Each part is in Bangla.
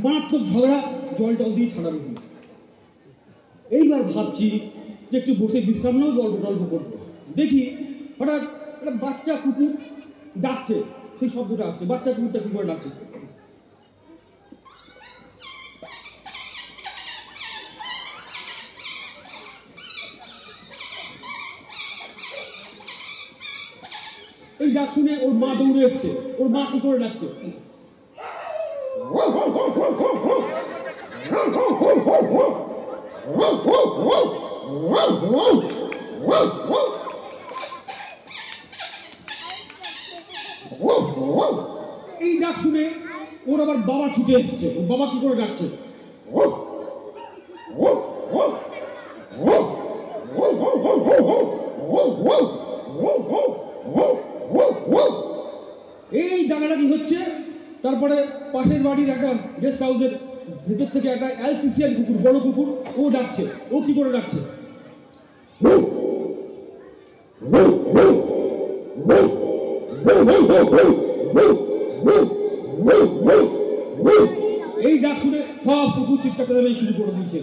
মারাত্মক ঝগড়া, জল টল দিয়ে ছাড়ানো হলো। এইবার ভাবছি যে একটু বসে বিশ্রাম নেবো, গল্প টল্প করবো। দেখি হঠাৎ একটা বাচ্চা কুকুর ডাকছে, সেই শব্দটা আসছে। বাচ্চা কুকুরটা কি করে ডাকছে? এই ডাক শুনে ওর মা দৌড়ে এসছে। ওর মা কি করে ডাকছে? এই ডাক শুনে ওর আবার বাবা ছুটে এসছে। ওর বাবা কি করে ডাকছে? এই ডাকাডাকি হচ্ছে। তারপরে পাশের বাড়ির একটা গেস্ট হাউসের ভেতর থেকে একটা অ্যালসিসিয়ান কুকুর, বড় কুকুর, ও ডাকছে। ও কি করে ডাকছে? এই ডাক শুনে সব কুকুর চিৎকার করে শুরু করে দিচ্ছে।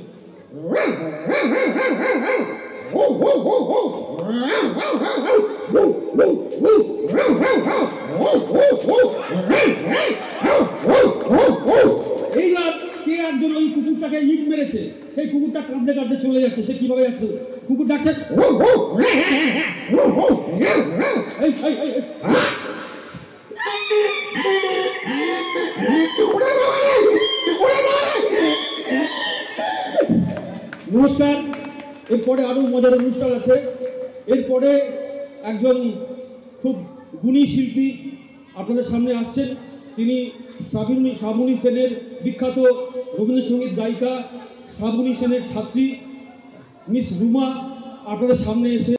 এইবার কে একজন ওই কুকুরটাকে ইট মেরেছে। সেই কুকুরটা কাঁদতে কাঁদতে চলে যাচ্ছে। সে কিভাবে যাচ্ছে? কুকুর ডাকছে, নমস্কার। এরপরে আরো মজার অনুষ্ঠান আছে। এরপরে একজন খুব গুণী শিল্পী আপনাদের সামনে আসছেন। তিনি শ্রাবণী সেনের বিখ্যাত রবীন্দ্রসঙ্গীত গায়িকা শ্রাবণী সেনের ছাত্রী মিস রুমা আপনাদের সামনে এসে